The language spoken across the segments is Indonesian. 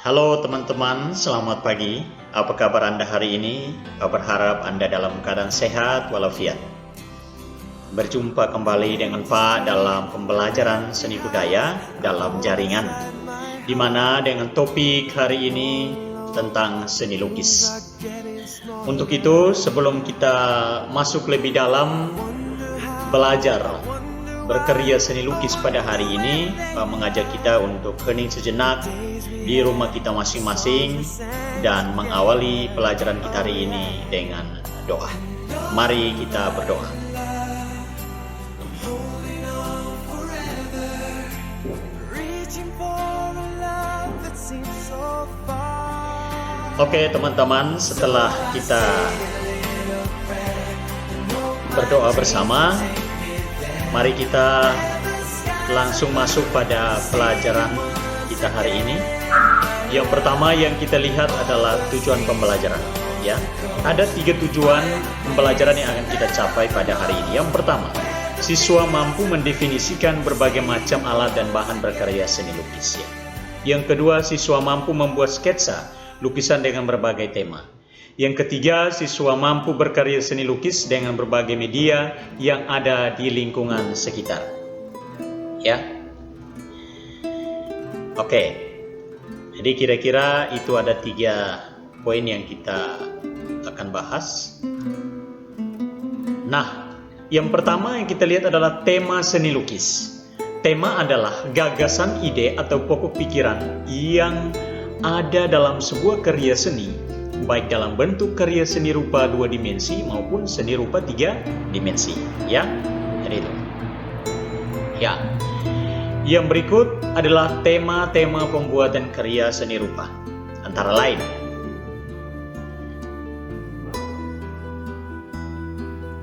Halo teman-teman, selamat pagi. Apa kabar Anda hari ini? Berharap Anda dalam keadaan sehat walafiat. Berjumpa kembali dengan Pak dalam pembelajaran seni budaya dalam jaringan, di mana dengan topik hari ini tentang seni lukis. Untuk itu, sebelum kita masuk lebih dalam belajar berkarya seni lukis pada hari ini, mengajak kita untuk hening sejenak di rumah kita masing-masing dan mengawali pelajaran kita hari ini dengan doa. Mari kita berdoa. Oke teman-teman, setelah kita berdoa bersama, mari kita langsung masuk pada pelajaran kita hari ini. Yang pertama yang kita lihat adalah tujuan pembelajaran. Ya, ada 3 tujuan pembelajaran yang akan kita capai pada hari ini. Yang pertama, siswa mampu mendefinisikan berbagai macam alat dan bahan berkarya seni lukis. Ya. Yang kedua, siswa mampu membuat sketsa lukisan dengan berbagai tema. Yang ketiga, siswa mampu berkarya seni lukis dengan berbagai media yang ada di lingkungan sekitar. Ya. Oke. Jadi kira-kira itu ada 3 poin yang kita akan bahas. Nah, yang pertama yang kita lihat adalah tema seni lukis. Tema adalah gagasan, ide atau pokok pikiran yang ada dalam sebuah karya seni, baik dalam bentuk karya seni rupa 2 dimensi maupun seni rupa 3 dimensi. Ya, jadi itu. Ya. Yang berikut adalah tema-tema pembuatan karya seni rupa. Antara lain,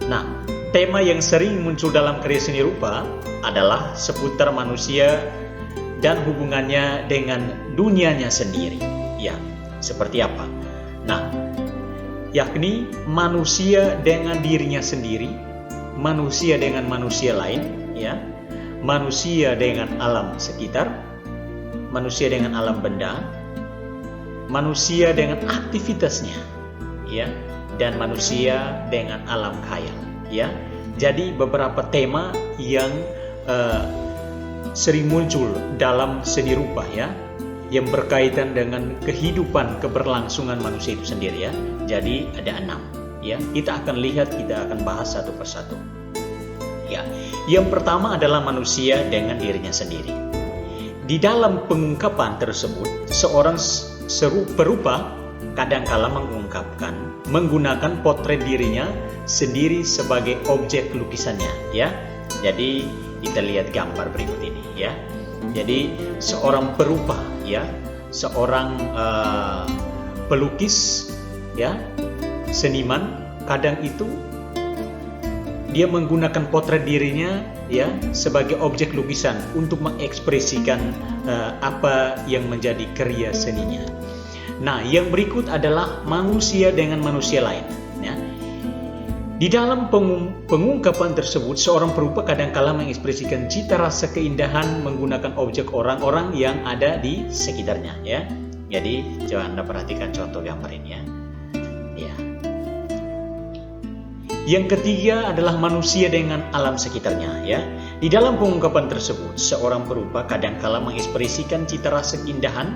nah, tema yang sering muncul dalam karya seni rupa adalah seputar manusia dan hubungannya dengan dunianya sendiri. Ya, seperti apa? Nah, yakni manusia dengan dirinya sendiri, manusia dengan manusia lain, ya, manusia dengan alam sekitar, manusia dengan alam benda, manusia dengan aktivitasnya, ya, dan manusia dengan alam khayal, ya. Jadi beberapa tema yang sering muncul dalam seni rupa, ya, yang berkaitan dengan kehidupan keberlangsungan manusia itu sendiri, ya. Jadi ada 6, ya. Kita akan lihat, kita akan bahas satu persatu. Ya, yang pertama adalah manusia dengan dirinya sendiri. Di dalam pengungkapan tersebut, seorang perupa kadangkala menggunakan potret dirinya sendiri sebagai objek lukisannya, ya. Jadi kita lihat gambar berikut ini, ya. Jadi seorang perupa, ya, seorang pelukis, ya, seniman, kadang itu dia menggunakan potret dirinya, ya, sebagai objek lukisan untuk mengekspresikan apa yang menjadi karya seninya. Nah, yang berikut adalah manusia dengan manusia lain, ya. Di dalam pengungkapan tersebut, seorang perupa kadangkala mengekspresikan cita rasa keindahan menggunakan objek orang-orang yang ada di sekitarnya, ya. Jadi, coba Anda perhatikan contoh gambar ini, ya. Ya. Yang ketiga adalah manusia dengan alam sekitarnya, ya. Di dalam pengungkapan tersebut, seorang perupa kadangkala mengekspresikan cita rasa keindahan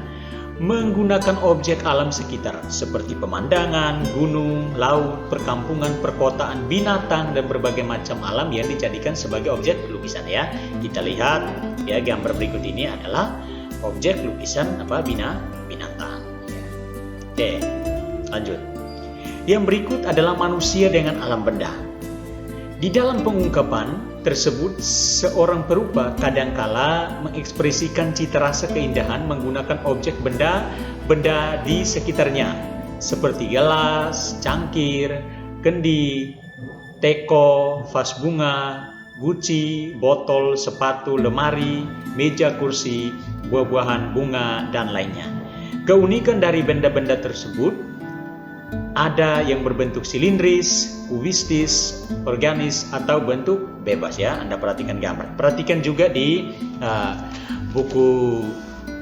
menggunakan objek alam sekitar seperti pemandangan, gunung, laut, perkampungan, perkotaan, binatang, dan berbagai macam alam yang dijadikan sebagai objek lukisan, ya. Kita lihat, ya, gambar berikut ini adalah objek lukisan binatang. Ya. Oke, lanjut. Yang berikut adalah manusia dengan alam benda. Di dalam pengungkapan tersebut, seorang perupa kadangkala mengekspresikan cita rasa keindahan menggunakan objek benda di sekitarnya, seperti gelas, cangkir, kendi, teko, vas bunga, guci, botol, sepatu, lemari, meja kursi, buah-buahan, bunga, dan lainnya. Keunikan dari benda-benda tersebut ada yang berbentuk silindris, kubistis, organis, atau bentuk bebas, ya. Anda perhatikan gambar. Perhatikan juga di buku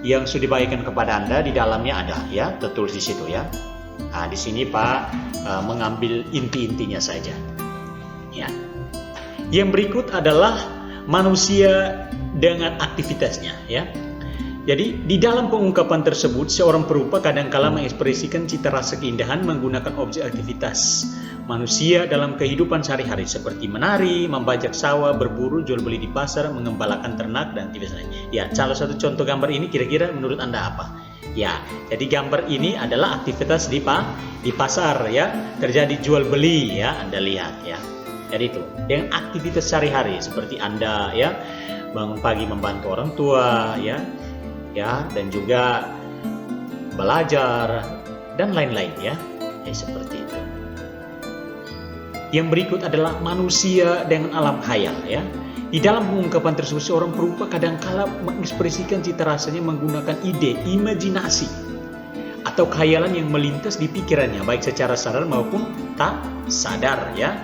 yang sudah dibagikan kepada Anda di dalamnya ada ya, tertulis di situ ya. Nah, di sini Pak mengambil inti-intinya saja. Ya. Yang berikut adalah manusia dengan aktivitasnya ya. Jadi di dalam pengungkapan tersebut seorang perupa kadangkala mengekspresikan cita rasa keindahan menggunakan objek aktivitas manusia dalam kehidupan sehari-hari seperti menari, membajak sawah, berburu, jual beli di pasar, mengembalakan ternak dan sebagainya. Ya, salah satu contoh gambar ini kira-kira menurut Anda apa? Ya, jadi gambar ini adalah aktivitas di pasar ya, terjadi jual beli ya, Anda lihat ya. Jadi itu dengan aktivitas sehari-hari seperti Anda ya, bangun pagi membantu orang tua ya, dan juga belajar dan lain-lain ya, seperti itu. Yang berikut adalah manusia dengan alam khayal ya. Di dalam pengungkapan tersebut seorang perupa kadangkala mengekspresikan cita rasanya menggunakan ide, imajinasi atau khayalan yang melintas di pikirannya baik secara sadar maupun tak sadar ya.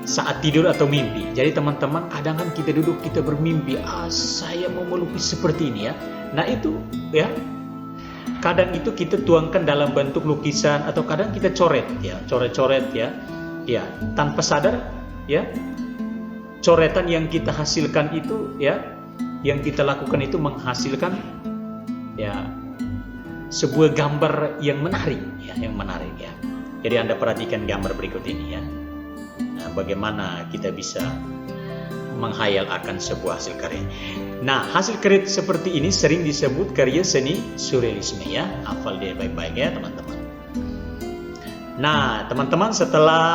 Saat tidur atau mimpi. Jadi teman-teman, kadang kan kita duduk, kita bermimpi, saya mau melukis seperti ini ya. Nah itu ya, kadang itu kita tuangkan dalam bentuk lukisan atau kadang kita coret ya, coret-coret ya, tanpa sadar ya. Coretan yang kita hasilkan itu ya, yang kita lakukan itu menghasilkan ya sebuah gambar yang menarik ya, Jadi Anda perhatikan gambar berikut ini ya. Nah, bagaimana kita bisa menghayal akan sebuah hasil karya. Nah, hasil karya seperti ini sering disebut karya seni surrealisme ya. Hafal dia baik-baik ya teman-teman. Nah, teman-teman, setelah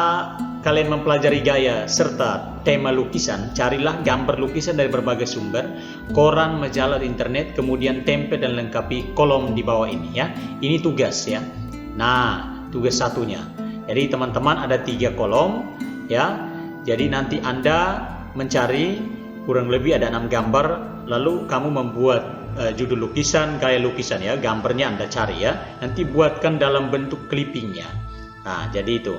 kalian mempelajari gaya serta tema lukisan, carilah gambar lukisan dari berbagai sumber, koran, majalah, internet, kemudian tempel dan lengkapi kolom di bawah ini ya. Ini tugas ya. Nah, tugas satunya. Jadi teman-teman ada 3 kolom ya. Jadi nanti Anda mencari kurang lebih ada 6 gambar, lalu kamu membuat judul lukisan, gaya lukisan ya, gambarnya Anda cari ya. Nanti buatkan dalam bentuk clippingnya. Nah, jadi itu.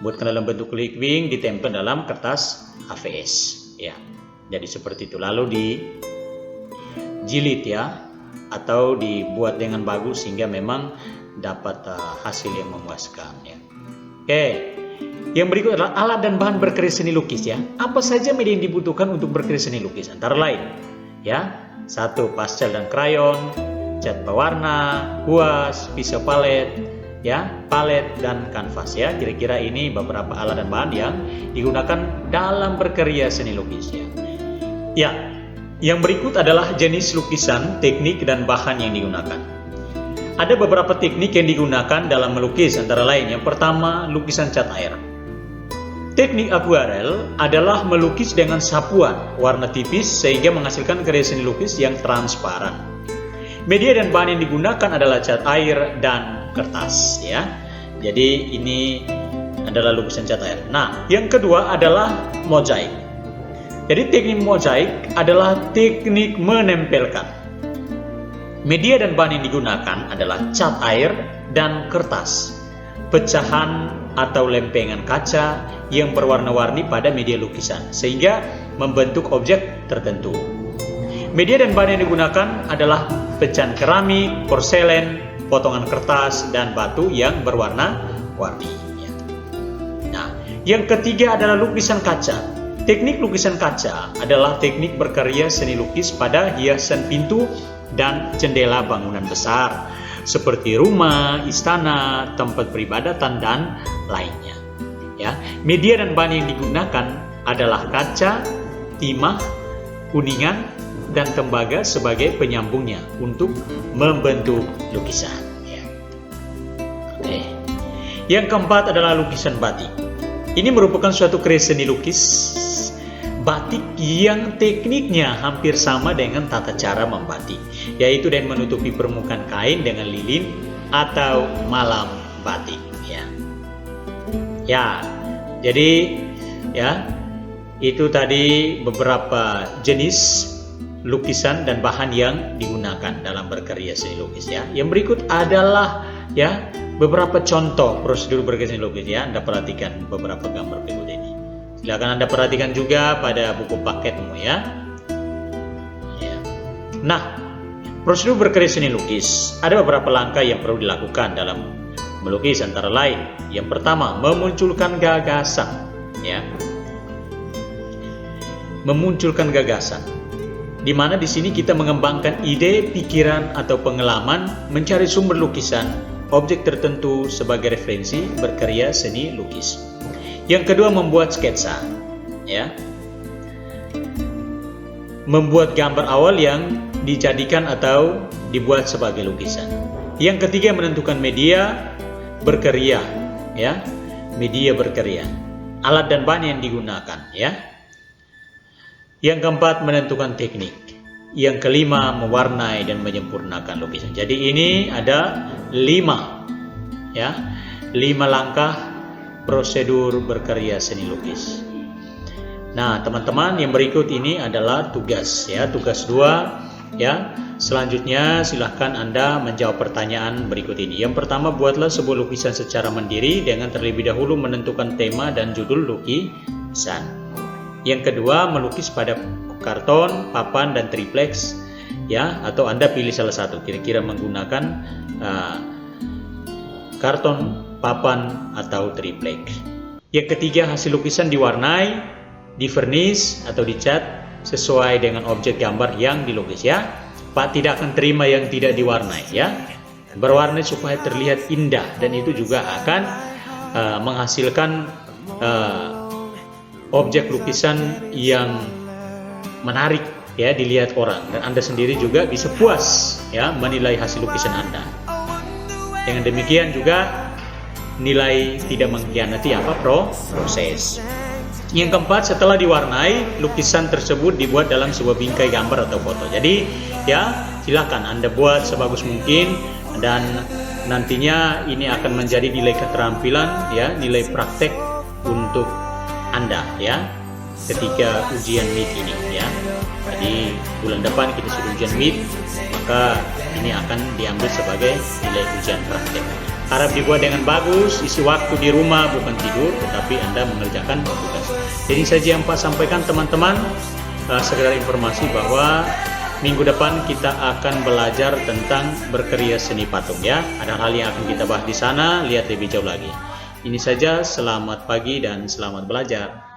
Buatkan dalam bentuk clipping, ditempel dalam kertas HVS ya. Jadi seperti itu. Lalu dijilid ya, atau dibuat dengan bagus sehingga memang dapat hasil yang memuaskan ya. Oke. Yang berikut adalah alat dan bahan berkarya seni lukis ya. Apa saja media yang dibutuhkan untuk berkarya seni lukis? Antara lain ya, 1. Pastel dan krayon, cat pewarna, kuas, pisau palet ya, palet dan kanvas ya. Kira-kira ini beberapa alat dan bahan yang digunakan dalam berkarya seni lukis ya. Ya, yang berikut adalah jenis lukisan, teknik dan bahan yang digunakan. Ada beberapa teknik yang digunakan dalam melukis, antara lain yang pertama lukisan cat air. Teknik akuarel adalah melukis dengan sapuan warna tipis sehingga menghasilkan karya seni lukis yang transparan. Media dan bahan yang digunakan adalah cat air dan kertas ya. Jadi ini adalah lukisan cat air. Nah, yang kedua adalah mozaik. Jadi teknik mozaik adalah teknik menempelkan. Media dan bahan yang digunakan adalah cat air dan kertas, pecahan atau lempengan kaca yang berwarna-warni pada media lukisan sehingga membentuk objek tertentu. Media dan bahan yang digunakan adalah pecahan keramik, porselen, potongan kertas, dan batu yang berwarna-warni. Nah, yang ketiga adalah lukisan kaca. Teknik lukisan kaca adalah teknik berkarya seni lukis pada hiasan pintu dan jendela bangunan besar seperti rumah, istana, tempat peribadatan dan lainnya. Ya, media dan bahan yang digunakan adalah kaca, timah, kuningan, dan tembaga sebagai penyambungnya untuk membentuk lukisan. Ya. Oke. Yang keempat adalah lukisan batik. Ini merupakan suatu karya seni lukis batik yang tekniknya hampir sama dengan tata cara membatik, yaitu dengan menutupi permukaan kain dengan lilin atau malam batik. Ya, jadi ya itu tadi beberapa jenis lukisan dan bahan yang digunakan dalam berkarya seni lukis ya. Yang berikut adalah ya beberapa contoh prosedur berkarya seni lukis ya. Anda perhatikan beberapa gambar berikut ini. Silakan Anda perhatikan juga pada buku paketmu ya. Nah, Prosedur berkarya seni lukis. Ada beberapa langkah yang perlu dilakukan dalam melukis, antara lain yang pertama, memunculkan gagasan, ya. Memunculkan gagasan, di mana di sini kita mengembangkan ide, pikiran atau pengalaman, mencari sumber lukisan, objek tertentu sebagai referensi berkarya seni lukis. Yang kedua, membuat sketsa, ya. Membuat gambar awal yang dijadikan atau dibuat sebagai lukisan. Yang ketiga, menentukan media berkarya, ya. Media berkarya, alat dan bahan yang digunakan, ya. Yang keempat, menentukan teknik. Yang kelima, mewarnai dan menyempurnakan lukisan. Jadi ini ada 5, ya, 5 langkah prosedur berkarya seni lukis. Nah, teman-teman, yang berikut ini adalah tugas, ya, tugas 2, ya. Selanjutnya silahkan Anda menjawab pertanyaan berikut ini. Yang pertama, buatlah sebuah lukisan secara mandiri dengan terlebih dahulu menentukan tema dan judul lukisan. Yang kedua, melukis pada karton, papan, dan triplex, ya, atau Anda pilih salah satu, kira-kira menggunakan karton, papan, atau triplex. Yang ketiga, hasil lukisan diwarnai, di-varnish atau dicat sesuai dengan objek gambar yang dilukis, ya. Pak tidak akan terima yang tidak diwarnai, ya. Berwarna supaya terlihat indah, dan itu juga akan menghasilkan objek lukisan yang menarik, ya, dilihat orang, dan Anda sendiri juga bisa puas, ya, menilai hasil lukisan Anda. Dengan demikian juga nilai tidak mengkhianati proses. Yang keempat, setelah diwarnai, lukisan tersebut dibuat dalam sebuah bingkai gambar atau foto. Jadi, ya, silakan Anda buat sebagus mungkin, dan nantinya ini akan menjadi nilai keterampilan, ya, nilai praktek untuk Anda, ya, ketika ujian MIT ini, ya. Jadi bulan depan kita sudah ujian MIT, maka ini akan diambil sebagai nilai ujian praktek. Harap dibuat dengan bagus, isi waktu di rumah bukan tidur, tetapi Anda mengerjakan tugas. Jadi saja yang Pak sampaikan, teman-teman, sekedar informasi bahwa minggu depan kita akan belajar tentang berkarya seni patung, ya. Ada hal yang akan kita bahas di sana, lihat lebih jauh lagi. Ini saja, selamat pagi dan selamat belajar.